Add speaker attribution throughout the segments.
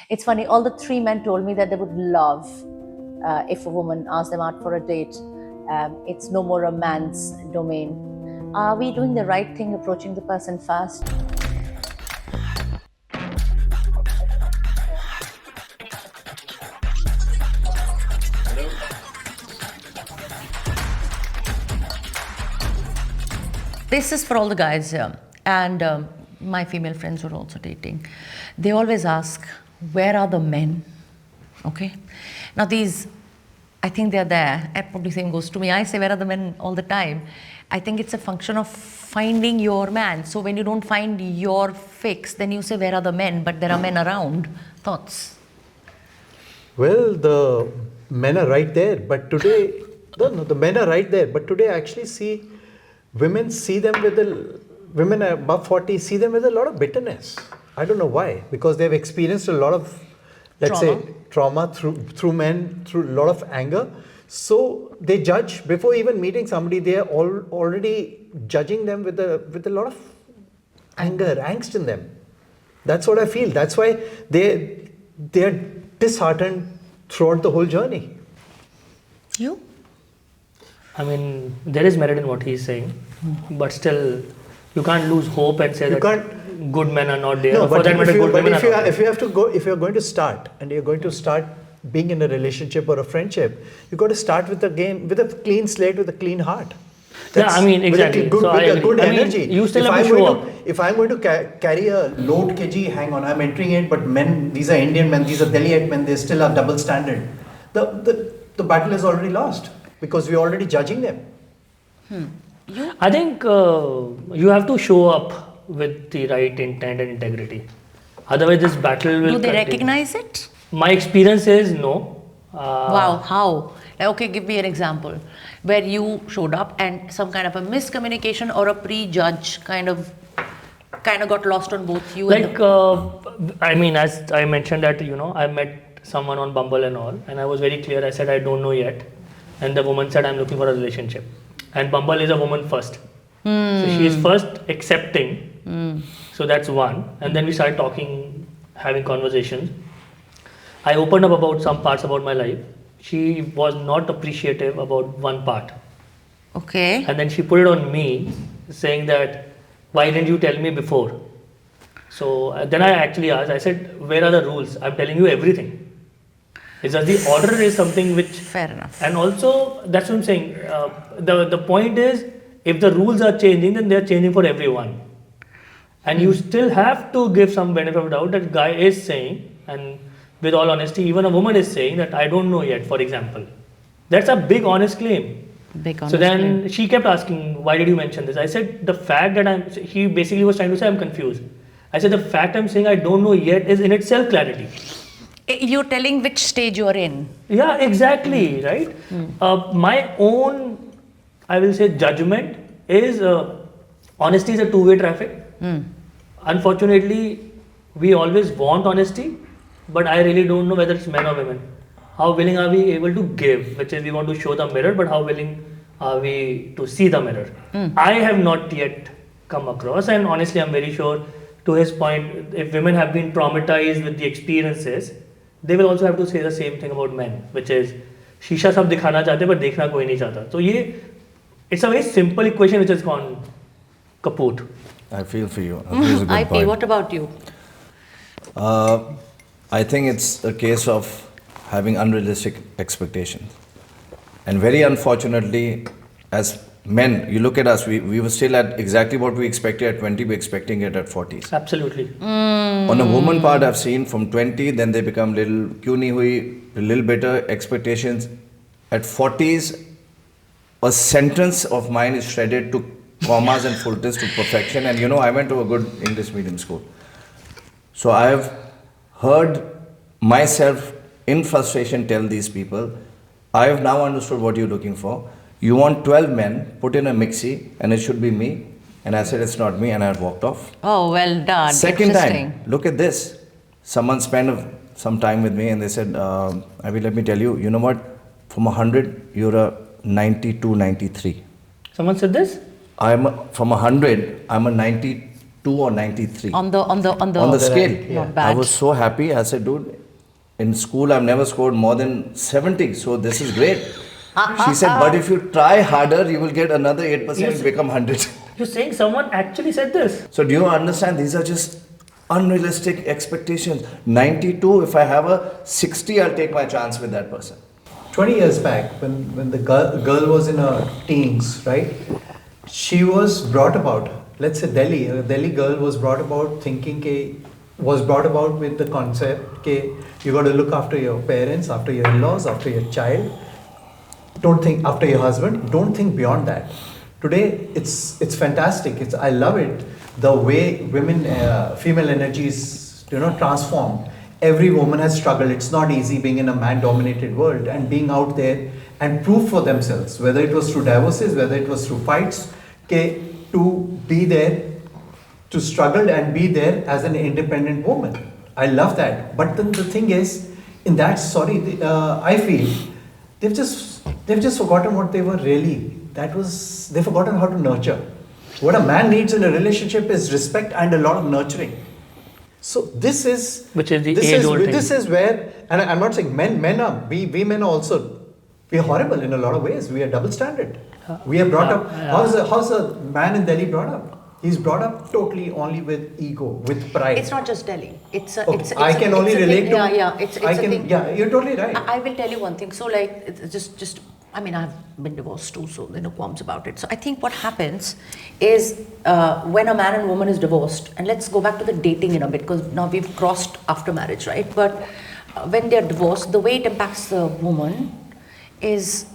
Speaker 1: It's funny, all the three men told me that they would love if a woman asked them out for a date. It's no more a man's domain. Are we doing the right thing approaching the person first? This is for all the guys here, and my female friends who are also dating. They always ask, where are the men? Okay. Now these, I think they're there. And probably same goes to me. I say, where are the men all the time? I think it's a function of finding your man. So when you don't find your fix, then you say, where are the men? But there are men around. Thoughts?
Speaker 2: Well, the men are right there, but today, the men are right there, but today I actually see women women above 40 see them with a lot of bitterness. I don't know why, because they've experienced a lot of, let's say, trauma through men, through a lot of anger. So they judge before even meeting somebody. They are already judging them with a lot of anger, angst in them. That's what I feel. That's why they are disheartened throughout the whole journey.
Speaker 1: You?
Speaker 3: I mean, there is merit in what he's saying, but still, you can't lose hope and say good men are not there.
Speaker 2: No, but if you're going to start and you're going to start being in a relationship or a friendship, you got to start with a clean slate, with a clean heart.
Speaker 3: Yeah, I mean, exactly.
Speaker 2: With a good energy.
Speaker 3: You still have to show up.
Speaker 2: If I'm going to carry a load kg, hang on, I'm entering it, but men, these are Indian men, these are Delhiite men, they still have double standard. The battle is already lost because we're already judging them.
Speaker 3: I think you have to show up with the right intent and integrity. Otherwise, this battle will
Speaker 1: Do they
Speaker 3: continue.
Speaker 1: recognize it?
Speaker 3: My experience is no.
Speaker 1: Wow, how? Okay, give me an example where you showed up and some kind of a miscommunication or a prejudge kind of got lost on both you
Speaker 3: like I mean, as I mentioned that I met someone on Bumble and all, and I was very clear. I said I don't know yet, and the woman said I'm looking for a relationship, and Bumble is a woman first, so she is first accepting. So that's one, and then we started talking, having conversations. I opened up about some parts about my life. She was not appreciative about one part.
Speaker 1: Okay.
Speaker 3: And then she put it on me, saying that, why didn't you tell me before? So then I actually asked, I said, where are the rules? I'm telling you everything. It's just the order is something which...
Speaker 1: Fair enough.
Speaker 3: And also, that's what I'm saying. The point is, if the rules are changing, then they're changing for everyone. And you still have to give some benefit of doubt that guy is saying, and with all honesty, even a woman is saying that I don't know yet, for example. That's a big honest claim. So then she kept asking, why did you mention this? I said, the fact that he basically was trying to say I'm confused. I said, the fact I'm saying I don't know yet is in itself clarity.
Speaker 1: You're telling which stage you're in.
Speaker 3: Yeah, exactly, right? My own, I will say, judgment is, honesty is a two-way traffic. Unfortunately, we always want honesty, but I really don't know whether it's men or women. How willing are we able to give, which is we want to show the mirror, but how willing are we to see the mirror? I have not yet come across, and honestly I'm very sure, to his point, if women have been traumatized with the experiences, they will also have to say the same thing about men, which is शीशा सब दिखाना चाहते but देखना कोई नहीं चाहता. So it's a very simple equation which has gone kaput.
Speaker 4: I feel for you. That is a good
Speaker 1: IP,
Speaker 4: point.
Speaker 1: what about you?
Speaker 4: I think it's a case of having unrealistic expectations. And very unfortunately, as men, you look at us, we were still at exactly what we expected at 20, we're expecting it at 40s.
Speaker 3: Absolutely.
Speaker 4: On a woman part, I've seen from 20, then they become little kyuni hui, a little better expectations. At 40s, a sentence of mine is shredded to commas and fullness to perfection. And I went to a good English medium school. So I have heard myself in frustration tell these people, I have now understood what you're looking for. You want 12 men, put in a mixie, and it should be me. And I said, it's not me, and I walked off.
Speaker 1: Oh, well done.
Speaker 4: Second time, look at this. Someone spent some time with me, and they said, Abhi, let me tell you, you know what? From 100, you're a 92, 93.
Speaker 3: Someone said this?
Speaker 4: From 100, I'm a 92 92 or 93
Speaker 1: On the
Speaker 4: on the scale.
Speaker 2: Yeah.
Speaker 1: Not bad.
Speaker 4: I was so happy. I said, dude, in school I've never scored more than 70, so this is great. She said, but if you try harder, you will get another 8% and become 100.
Speaker 3: You're saying someone actually said this?
Speaker 4: So do you understand? These are just unrealistic expectations. 92, if I have a 60, I'll take my chance with that person.
Speaker 2: 20 years back, when the girl was in her teens, right? She was brought about, let's say Delhi, a Delhi girl was brought about thinking, was brought about with the concept, you got to look after your parents, after your in-laws, after your child. Don't think after your husband. Don't think beyond that. Today, it's fantastic. I love it. The way female energy is, transformed. Every woman has struggled. It's not easy being in a man-dominated world and being out there and prove for themselves, whether it was through divorces, whether it was through fights, to be there, to struggle and be there as an independent woman. I love that. But then the thing is, in that, I feel they've just forgotten what they were really. They've forgotten how to nurture. What a man needs in a relationship is respect and a lot of nurturing. So this is
Speaker 3: Which is the age-old thing.
Speaker 2: This is where, and I'm not saying we men are also, we are horrible in a lot of ways. We are double standard. We are brought up. How's a man in Delhi brought up? He's brought up totally only with ego, with pride.
Speaker 1: It's not just Delhi.
Speaker 2: I can only relate to.
Speaker 1: Yeah, it's a thing.
Speaker 2: Yeah, you're totally right.
Speaker 1: I will tell you one thing. So like, it's just. I mean, I've been divorced too, so there are no qualms about it. So I think what happens is when a man and woman is divorced, and let's go back to the dating in a bit, because now we've crossed after marriage, right? But when they're divorced, the way it impacts the woman is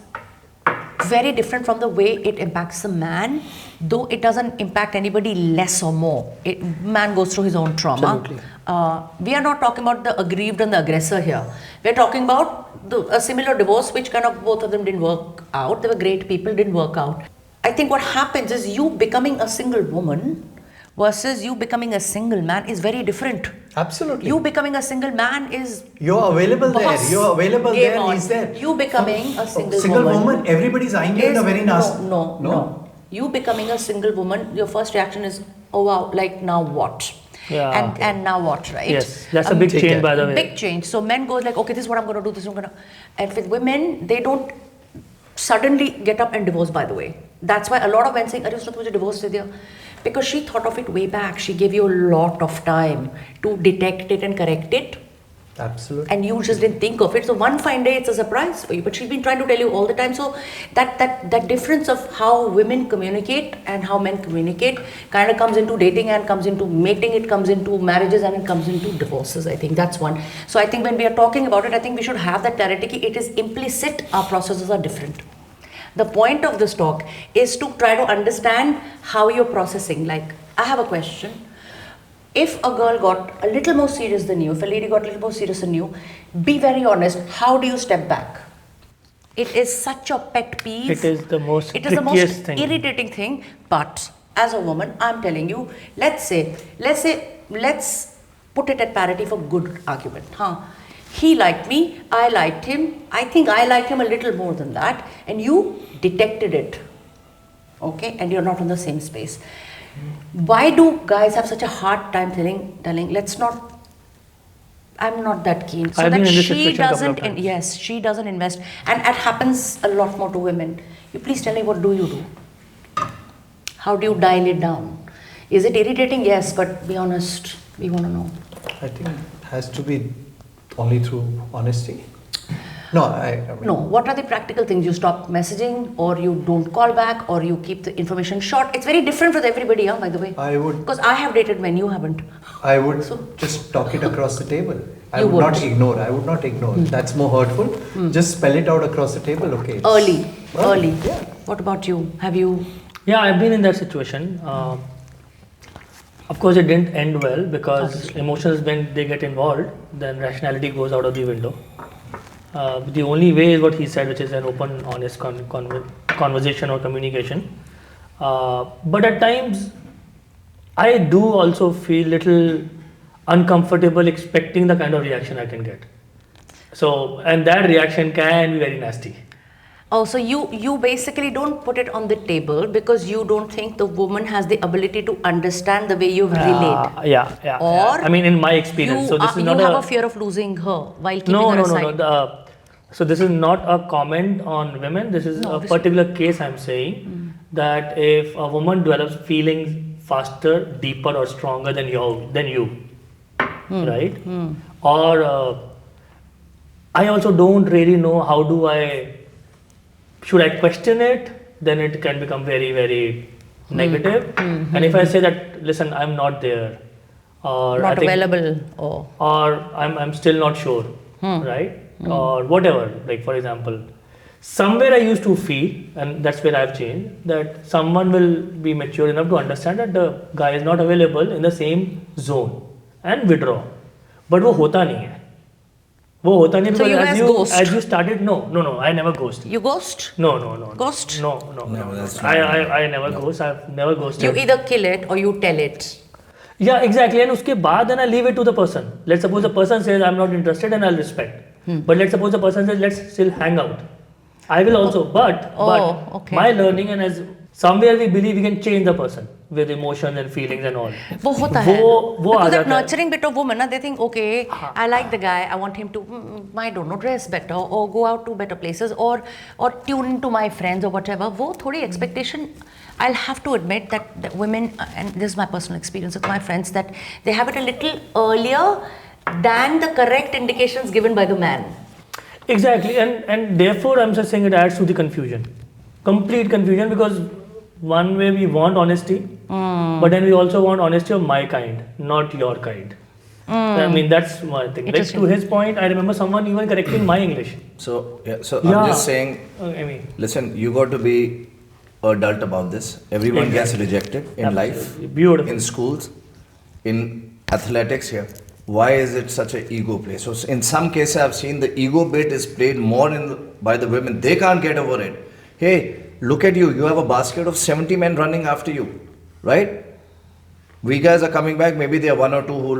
Speaker 1: very different from the way it impacts the man, though it doesn't impact anybody less or more. Man goes through his own trauma.
Speaker 3: Absolutely.
Speaker 1: We are not talking about the aggrieved and the aggressor here. We're talking about a similar divorce, which kind of both of them didn't work out. They were great people, didn't work out. I think what happens is you becoming a single woman versus you becoming a single man is very different.
Speaker 2: Absolutely.
Speaker 1: You becoming a single man is
Speaker 2: You're available
Speaker 1: boss,
Speaker 2: there. You're available
Speaker 1: game
Speaker 2: there.
Speaker 1: on.
Speaker 2: He's there.
Speaker 1: You becoming a single
Speaker 2: woman. Everybody's eyeing you in a very nasty.
Speaker 1: No. You becoming a single woman, your first reaction is, oh wow, like now what?
Speaker 3: Yeah.
Speaker 1: And now what, right?
Speaker 3: Yes, that's a big
Speaker 2: take
Speaker 3: change,
Speaker 2: care.
Speaker 3: by the way.
Speaker 1: Big change. So men goes like, okay, this is what I'm going to do, this is what I'm going to. And with women, they don't suddenly get up and divorce, by the way. That's why a lot of men saying, "Arey, usne mujhe divorce de diya." Because she thought of it way back. She gave you a lot of time to detect it and correct it.
Speaker 2: Absolutely.
Speaker 1: And you just didn't think of it. So one fine day, it's a surprise for you. But she's been trying to tell you all the time. So that difference of how women communicate and how men communicate kind of comes into dating and comes into mating. It comes into marriages and it comes into divorces. I think that's one. So I think when we are talking about it, I think we should have that clarity. It is implicit. Our processes are different. The point of this talk is to try to understand how you're processing. Like, I have a question. If a girl got a little more serious than you, if a lady got a little more serious than you, be very honest, how do you step back? It is such a pet peeve.
Speaker 3: It is the most
Speaker 1: It is the most
Speaker 3: trickiest thing.
Speaker 1: irritating thing. But as a woman, I'm telling you, let's put it at parity for good argument. He liked me, I liked him. I think I liked him a little more than that. And you detected it. Okay? And you're not on the same space. Why do guys have such a hard time telling let's not, I'm not that keen, so
Speaker 3: I've been
Speaker 1: that
Speaker 3: in this
Speaker 1: she
Speaker 3: situation a couple of
Speaker 1: doesn't
Speaker 3: times.
Speaker 1: yes, she doesn't invest, and it happens a lot more to women. You please tell me, what do you do? How do you dial it down? Is it irritating? Yes, but be honest, we want to know.
Speaker 2: I think it has to be only through honesty. No, I mean,
Speaker 1: No, what are the practical things? You stop messaging, or you don't call back, or you keep the information short. It's very different with everybody, by the way.
Speaker 2: I would
Speaker 1: Because I have dated men, you haven't.
Speaker 2: just talk it across the table. I
Speaker 1: You
Speaker 2: would
Speaker 1: would.
Speaker 2: not ignore. I would not ignore. That's more hurtful. Just spell it out across the table. Okay.
Speaker 1: Early.
Speaker 2: Yeah.
Speaker 1: What about you? Have you?
Speaker 3: Yeah, I've been in that situation. Of course, it didn't end well because
Speaker 1: Obviously.
Speaker 3: emotions, when they get involved, then rationality goes out of the window. The only way is what he said, which is an open, honest conversation or communication. But at times, I do also feel little uncomfortable expecting the kind of reaction I can get. So, and that reaction can be very nasty.
Speaker 1: Oh, so you basically don't put it on the table because you don't think the woman has the ability to understand the way you've relayed.
Speaker 3: Yeah.
Speaker 1: Or
Speaker 3: I mean, in my experience, so this is
Speaker 1: you
Speaker 3: not
Speaker 1: have a fear of losing her while keeping
Speaker 3: no,
Speaker 1: her
Speaker 3: no, no,
Speaker 1: aside.
Speaker 3: no. So this is not a comment on women. This is
Speaker 1: No,
Speaker 3: a
Speaker 1: obviously.
Speaker 3: particular case I'm saying that if a woman develops feelings faster, deeper, or stronger than you, right? Or I also don't really know how do I should I question it? Then it can become very, very negative. And if I say that, listen, I'm not there, or I
Speaker 1: Not
Speaker 3: think
Speaker 1: available. Oh.
Speaker 3: or I'm still not sure, right? Or whatever. Like for example, somewhere I used to feel, and that's where I've changed, that someone will be mature enough to understand that the guy is not available in the same zone and withdraw. But वो होता नहीं है. वो होता नहीं
Speaker 1: So
Speaker 3: because
Speaker 1: you
Speaker 3: as
Speaker 1: guys
Speaker 3: you
Speaker 1: ghost?
Speaker 3: as you started, no, I never ghost.
Speaker 1: You ghost?
Speaker 3: No.
Speaker 1: Ghost?
Speaker 3: No.
Speaker 4: that's
Speaker 3: I never ghost. I've never ghosted.
Speaker 1: You either kill it or you tell it.
Speaker 3: Yeah, exactly. And उसके बाद then I leave it to the person. Let's suppose the person says I'm not interested and I'll respect. But let's suppose the person says let's still hang out. I will also, but
Speaker 1: okay.
Speaker 3: my learning and as somewhere we believe we can change the person with emotions and feelings and all.
Speaker 1: वो होता है.
Speaker 3: वो आ
Speaker 1: Because that
Speaker 3: जाता है.
Speaker 1: nurturing bit of woman, na, they think, okay, I like the guy, I want him to, I don't know, dress better or go out to better places or tune into my friends or whatever. वो थोड़ी expectation. I'll have to admit that women, and this is my personal experience with my friends, that they have it a little earlier than the correct indications given by the man.
Speaker 3: Exactly, and therefore I'm just saying it adds to the confusion, complete confusion, because one way we want honesty, but then we also want honesty of my kind, not your kind. I mean that's one thing. Like to his point, I remember someone even correcting my English.
Speaker 4: So I'm
Speaker 3: Yeah.
Speaker 4: just saying,
Speaker 3: I mean,
Speaker 4: listen, you got to be adult about this. Everyone gets rejected in life,
Speaker 3: absolutely. Beautiful.
Speaker 4: in schools, in athletics here. Why is it such an ego play? So in some cases I've seen the ego bit is played more by the women. They can't get over it. Hey, look at you. You have a basket of 70 men running after you, right? We guys are coming back. Maybe there are one or two who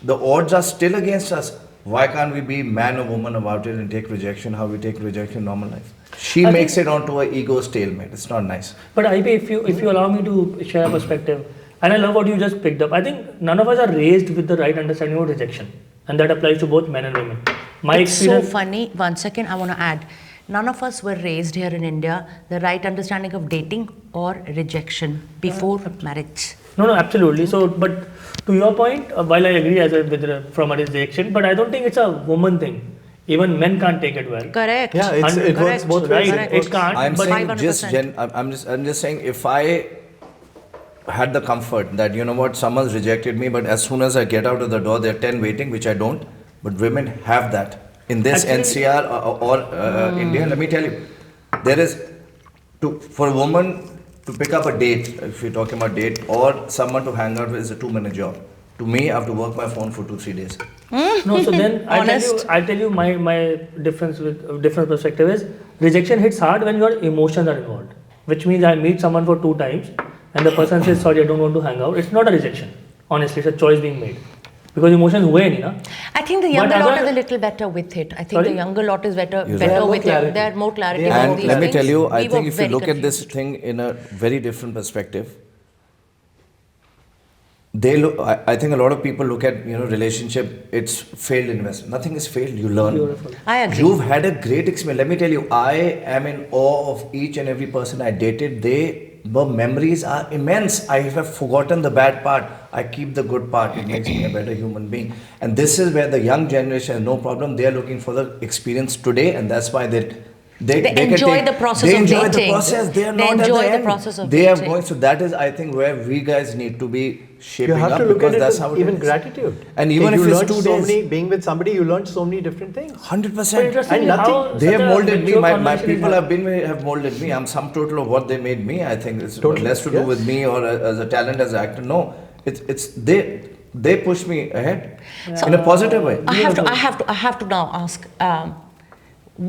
Speaker 4: the odds are still against us. Why can't we be man or woman about it and take rejection? How we take rejection in normal life? She
Speaker 3: I
Speaker 4: makes
Speaker 3: think-
Speaker 4: it onto a ego stalemate. It's not nice.
Speaker 3: but IP, if you allow me to share a perspective, and I love what you just picked up. I think none of us are raised with the right understanding of rejection, and that applies to both men and women. My
Speaker 1: It's so
Speaker 3: experience.
Speaker 1: funny. One second, I want to add. None of us were raised here in India the right understanding of dating or rejection before marriage.
Speaker 3: No, absolutely. So, but to your point, while I agree from a rejection, but I don't think it's a woman thing. Even men can't take it well.
Speaker 1: Correct.
Speaker 2: Yeah, it works
Speaker 1: Correct.
Speaker 2: both ways.
Speaker 3: Right,
Speaker 2: It works.
Speaker 3: it can't.
Speaker 4: I'm
Speaker 3: but
Speaker 4: saying
Speaker 1: 500%.
Speaker 4: I'm just saying if I had the comfort that you know what someone's rejected me, but as soon as I get out of the door, there are 10 waiting, which I don't. But women have that in this
Speaker 3: Actually-
Speaker 4: NCR or India. Let me tell you, there is for a woman to pick up a date, if you're talking about date, or someone to hang out with is a 2-minute job. To me, I have to work my phone for 2-3 days.
Speaker 3: no, so then
Speaker 1: Honest.
Speaker 3: I'll tell you my different perspective is rejection hits hard when your emotions are involved. Which means I meet someone for 2 times and the person says sorry I don't want to hang out. It's not a rejection. Honestly, it's a choice being made. Because emotions हुए नहीं ना.
Speaker 1: I think the younger
Speaker 3: But
Speaker 1: lot
Speaker 3: other-
Speaker 1: is a little better with it. I think
Speaker 3: Sorry?
Speaker 1: the younger lot is better
Speaker 4: You're
Speaker 1: better
Speaker 2: right.
Speaker 1: with
Speaker 2: More
Speaker 1: it. They have more clarity
Speaker 2: They
Speaker 1: about
Speaker 2: have
Speaker 4: And
Speaker 1: these
Speaker 4: let me
Speaker 1: things.
Speaker 4: tell you, I
Speaker 1: We
Speaker 4: think
Speaker 1: were
Speaker 4: if you
Speaker 1: very
Speaker 4: look at this
Speaker 1: confused.
Speaker 4: thing in a very different perspective, I think a lot of people look at relationship. It's failed investment. Nothing is failed. You learn.
Speaker 3: Beautiful.
Speaker 1: I agree.
Speaker 4: You've had a great experience. Let me tell you, I am in awe of each and every person I dated. The memories are immense. I have forgotten the bad part. I keep the good part. It makes me a better human being. And this is where the young generation has no problem. They are looking for the experience today, and that's why they can
Speaker 1: enjoy
Speaker 4: take-
Speaker 1: the process
Speaker 4: they
Speaker 1: of
Speaker 4: enjoy
Speaker 1: dating.
Speaker 4: the process. They are
Speaker 1: They
Speaker 4: not
Speaker 1: enjoy
Speaker 4: at the
Speaker 1: the
Speaker 4: end.
Speaker 1: process of
Speaker 4: they are
Speaker 1: dating.
Speaker 4: going. So that is, I think, where we guys need to be shaping
Speaker 2: You have
Speaker 4: up
Speaker 2: to look
Speaker 4: because
Speaker 2: at it
Speaker 4: that's
Speaker 2: with
Speaker 4: how it
Speaker 2: even
Speaker 4: is.
Speaker 2: gratitude.
Speaker 4: And even
Speaker 2: you
Speaker 4: if it's
Speaker 2: learned
Speaker 4: 2
Speaker 2: so
Speaker 4: days.
Speaker 2: many, being with somebody, you learned so many different things.
Speaker 4: 100%.
Speaker 3: Interestingly,
Speaker 2: And nothing-
Speaker 3: how
Speaker 4: They
Speaker 3: such
Speaker 4: have
Speaker 3: a
Speaker 4: molded me.
Speaker 3: mature
Speaker 4: My
Speaker 3: conversation is
Speaker 4: people
Speaker 3: happening.
Speaker 4: have molded me. I'm sum total of what they made me. I think it's
Speaker 2: Totally,
Speaker 4: less to do
Speaker 2: yes.
Speaker 4: with me or as a talent as an actor. No, it's they push me ahead in a positive way.
Speaker 1: I have to now ask,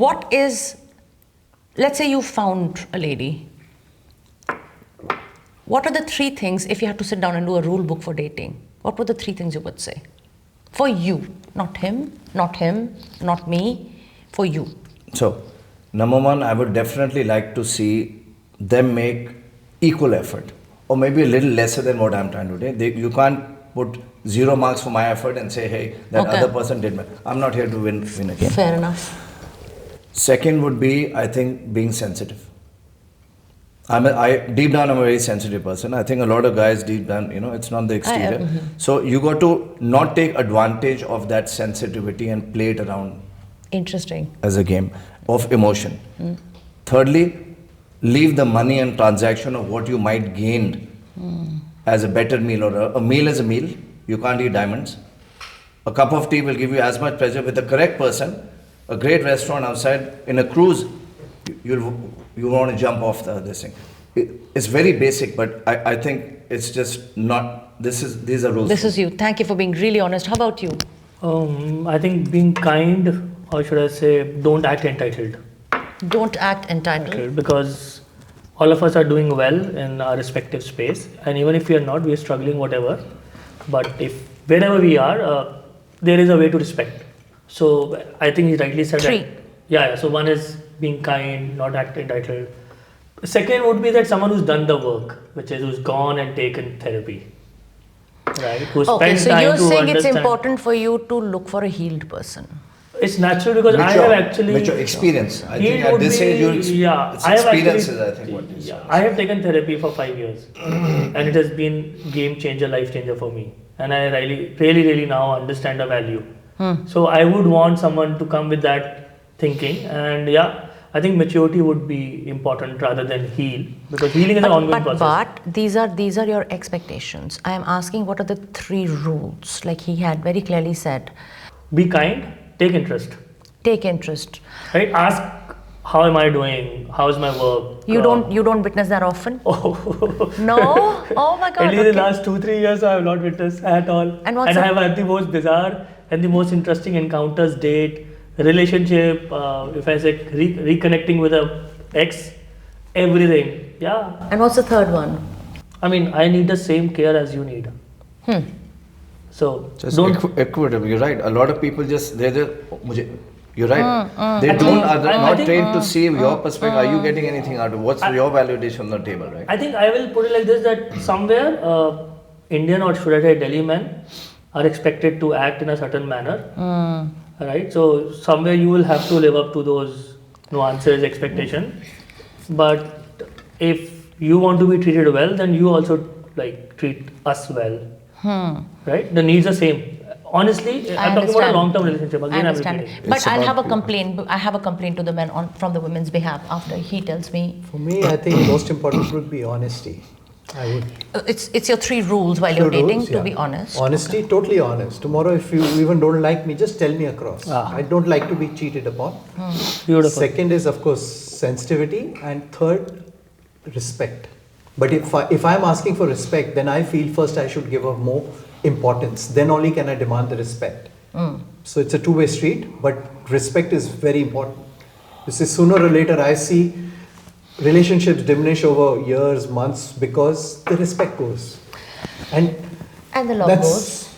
Speaker 1: what is, let's say you found a lady. What are the 3 things, if you had to sit down and do a rule book for dating, what were the 3 things you would say? For you, not him, not me, for you.
Speaker 4: So, number one, I would definitely like to see them make equal effort, or maybe a little lesser than what I'm trying to do. You can't put 0 marks for my effort and say, hey, that
Speaker 1: Okay.
Speaker 4: other person did well. I'm not here to win again.
Speaker 1: Fair enough.
Speaker 4: Second would be, I think, being sensitive. Deep down, I'm a very sensitive person. I think a lot of guys deep down, it's not the exterior. So you got to not take advantage of that sensitivity and play it around
Speaker 1: Interesting.
Speaker 4: as a game of emotion. Thirdly, leave the money and transaction of what you might gain as a better meal, or a meal is a meal. You can't eat diamonds. A cup of tea will give you as much pleasure with the correct person. A great restaurant outside in a cruise, you want to jump off this thing. It's very basic, but I think it's just not. These are rules.
Speaker 1: This is you. Thank you for being really honest. How about you?
Speaker 3: I think being kind, or should I say, don't act entitled.
Speaker 1: Don't act entitled.
Speaker 3: Because all of us are doing well in our respective space, and even if we are not, we are struggling, whatever. But if wherever we are, there is a way to respect. So I think he rightly said
Speaker 1: Three.
Speaker 3: that. Yeah. So one is being kind, not act entitled. Second would be that someone who's done the work, which is who's gone and taken therapy, right? Who
Speaker 1: Okay,
Speaker 3: spent
Speaker 1: so
Speaker 3: time
Speaker 1: you're
Speaker 3: to
Speaker 1: saying it's
Speaker 3: understand.
Speaker 1: important for you to look for a healed person.
Speaker 3: It's natural because I have actually
Speaker 4: Mature experience. I think
Speaker 3: Healed
Speaker 4: at
Speaker 3: would
Speaker 4: this age,
Speaker 3: be-
Speaker 4: it's
Speaker 3: I have
Speaker 4: experiences.
Speaker 3: actually-
Speaker 4: I think what is.
Speaker 3: I have taken therapy for 5 years, and it has been game changer, life changer for me. And I really now understand the value. So I would want someone to come with that thinking, and I think maturity would be important rather than heal, because healing is an ongoing process.
Speaker 1: But these are your expectations. I am asking, what are the 3 rules? Like he had very clearly said,
Speaker 3: Be kind, take interest,
Speaker 1: take interest.
Speaker 3: right? Ask, how am I doing? How's my work?
Speaker 1: You don't witness that often?
Speaker 3: Oh.
Speaker 1: No? Oh my god.
Speaker 3: At least the
Speaker 1: Okay.
Speaker 3: last 2-3 years, I have not witnessed at all.
Speaker 1: And what's
Speaker 3: I
Speaker 1: up?
Speaker 3: have had the most bizarre and the most interesting encounters, date, relationship. If I say reconnecting with a ex, everything. Yeah.
Speaker 1: And what's the third one?
Speaker 3: I mean, I need the same care as you need. So
Speaker 4: Just
Speaker 3: don't.
Speaker 4: equitable. You're right. A lot of people you're right. They
Speaker 3: I
Speaker 4: don't
Speaker 3: think-
Speaker 4: are
Speaker 3: I
Speaker 4: not
Speaker 3: think-
Speaker 4: trained to see your perspective. Are you getting anything out of it? What's your validation on the table, right?
Speaker 3: I think I will put it like this: that somewhere Indian, or should I say Delhi men, are expected to act in a certain manner. Right? So somewhere you will have to live up to those nuances, expectation. But if you want to be treated well, then you also treat us well. Right? The needs are same. Honestly, I'm talking about a long-term relationship.
Speaker 1: I
Speaker 3: Again, I'm
Speaker 1: understand.
Speaker 3: repeating.
Speaker 1: But
Speaker 4: It's
Speaker 1: I'll
Speaker 4: about
Speaker 1: have a
Speaker 4: people.
Speaker 1: complaint. I have a complaint to the men from the women's behalf after he tells me.
Speaker 2: For me, I think most important would be honesty. I would.
Speaker 1: It's your 3 rules while
Speaker 2: Few
Speaker 1: you're dating,
Speaker 2: rules,
Speaker 1: to
Speaker 2: yeah.
Speaker 1: be honest.
Speaker 2: Honesty, totally honest. Tomorrow, if you even don't like me, just tell me across. I don't like to be cheated upon.
Speaker 3: Beautiful.
Speaker 2: Second is, of course, sensitivity, and third, respect. But if I'm asking for respect, then I feel first I should give her more importance. Then only can I demand the respect. So it's a two-way street, but respect is very important. You see, sooner or later, I see relationships diminish over years, months, because the respect goes. And
Speaker 1: the love goes.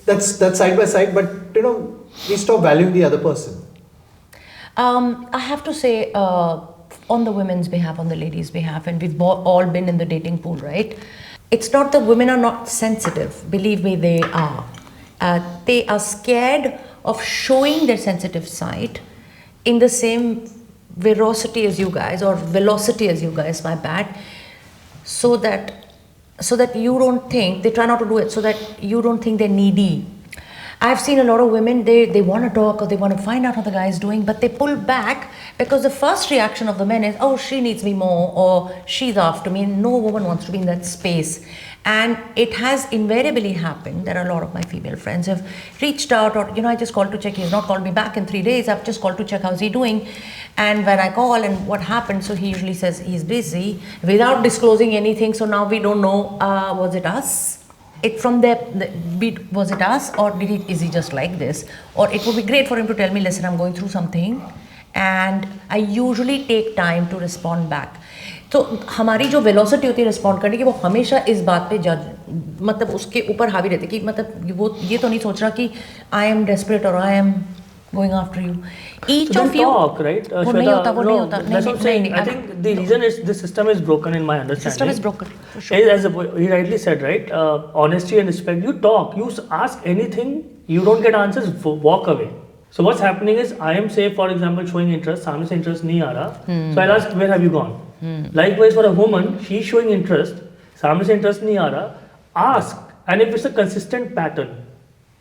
Speaker 2: that's side by side, but we stop valuing the other person.
Speaker 1: I have to say, on the women's behalf, on the ladies' behalf, and we've all been in the dating pool, right? It's not that women are not sensitive. Believe me, they are. They are scared of showing their sensitive side in the same velocity as you guys, or velocity as you guys, my bad, so that you don't think, they try not to do it so that you don't think they're needy. I've seen a lot of women, they want to talk or they want to find out how the guy is doing, but they pull back because the first reaction of the men is, oh, she needs me more, or she's after me. No woman wants to be in that space. And it has invariably happened. There are a lot of my female friends who have reached out, or, I just called to check. He's not called me back in 3 days. I've just called to check how's he doing. And when I call and what happened, so he usually says he's busy without disclosing anything. So now we don't know, was it us? Was it us, or is he just like this? Or it would be great for him to tell me, listen, I'm going through something, and I usually take time to respond back. तो हमारी जो velocity होती है respond करने की, वो हमेशा इस बात पे मतलब उसके ऊपर हावी रहती है कि मतलब वो ये तो नहीं सोच रहा कि आई एम डेस्परेट और I am going after you. Each
Speaker 3: So
Speaker 1: of
Speaker 3: then
Speaker 1: you.
Speaker 3: talk, right?
Speaker 1: वो नहीं होता, वो
Speaker 3: no,
Speaker 1: नहीं होता.
Speaker 3: that's what I'm saying. I think the reason is the system is broken in my understanding.
Speaker 1: System is broken, for sure.
Speaker 3: As he rightly said, right? Honesty and respect. You talk. You ask anything. You don't get answers. Walk away. So what's happening is I am, say, for example, showing interest. सामने से interest नहीं आ रहा. So I'll ask, where have you gone? Likewise for a woman, she's showing interest. सामने से interest नहीं आ रहा. Ask. And if it's a consistent pattern,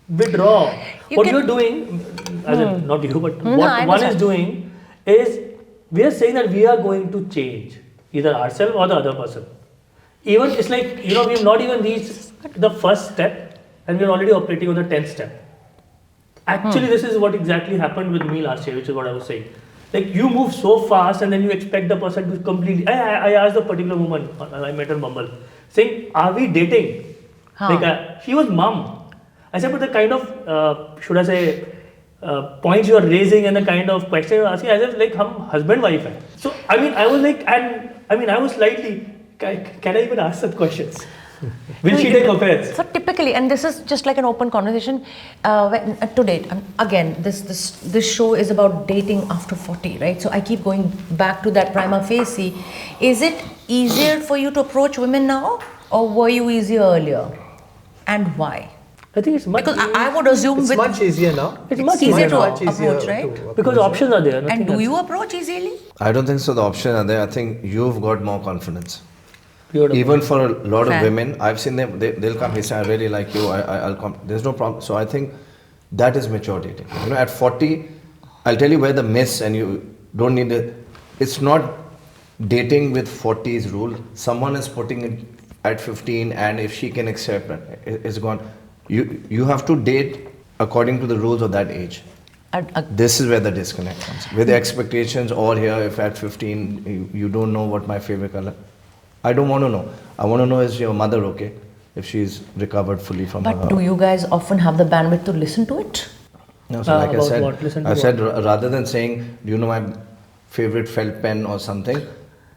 Speaker 3: withdraw. What you're doing, as in, not you, but
Speaker 1: I
Speaker 3: what one is
Speaker 1: understand.
Speaker 3: doing is we are saying that we are going to change either ourselves or the other person. Even it's like, we've not even reached the first step and we're already operating on the 10th step. Actually, this is what exactly happened with me last year, which is what I was saying. Like, you move so fast and then you expect the person to completely. I asked the particular woman I met on Bumble, saying, are we dating? Like, she was mum. I said, but the kind of, should I say, points you are raising and the kind of question you're asking, as if like, hum husband wife hai. So, I mean, I was like, I was slightly, can I even ask such questions? Will she take offense?
Speaker 1: So typically, and this is just like an open conversation, to date, again, this show is about dating after 40, right? So I keep going back to that prima facie. Is it easier for you to approach women now, or were you easier earlier? And why?
Speaker 3: I think it's much
Speaker 1: Because I would assume
Speaker 2: It's much easier now.
Speaker 3: It's much
Speaker 1: easier to
Speaker 2: much easier
Speaker 1: approach, right?
Speaker 2: to
Speaker 3: because
Speaker 2: approach,
Speaker 3: options are there.
Speaker 1: And
Speaker 3: nothing
Speaker 1: do
Speaker 3: else.
Speaker 1: you approach easily?
Speaker 4: I don't think so. The options are there. I think you've got more confidence.
Speaker 3: Beautiful.
Speaker 4: Even for a lot
Speaker 1: Fair.
Speaker 4: of women, I've seen them. They'll come. They say, "I really like you. I'll come." There's no problem. So I think that is mature dating. At 40, I'll tell you where the miss, and you don't need it. It's not dating with 40s rule. Someone is putting it at 15, and if she can accept it, it's gone. You have to date according to the rules of that age. This is where the disconnect comes. With the expectations, or here, if at 15 you don't know what my favorite color, I don't want to know. I want to know, is your mother okay? If she's recovered fully from her.
Speaker 1: But do you guys often have the bandwidth to listen to it?
Speaker 4: No, so like I
Speaker 3: About
Speaker 4: said,
Speaker 3: what? Listen to
Speaker 4: I
Speaker 3: what?
Speaker 4: said rather than saying, do you know my favorite felt pen or something,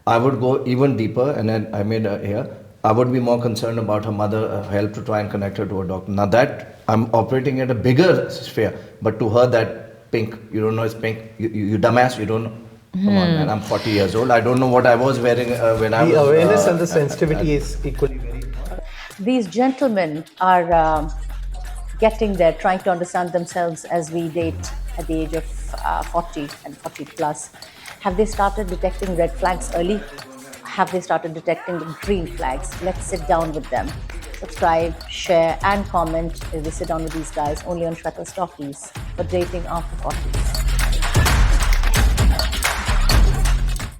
Speaker 4: I would go even deeper, and then I made here. I would be more concerned about her mother, help to try and connect her to a doctor. Now that I'm operating at a bigger sphere, but to her that pink, you don't know it's pink. You dumbass, you don't know. Come on, man. I'm 40 years old. I don't know what I was wearing when I was.
Speaker 2: The awareness and the sensitivity is equally very important.
Speaker 1: These gentlemen are getting there, trying to understand themselves as we date at the age of 40 and 40 plus. Have they started detecting red flags early? Have they started detecting the green flags? Let's sit down with them. Subscribe, share, and comment as we sit down with these guys only on Shweta's Talkies for dating after 40.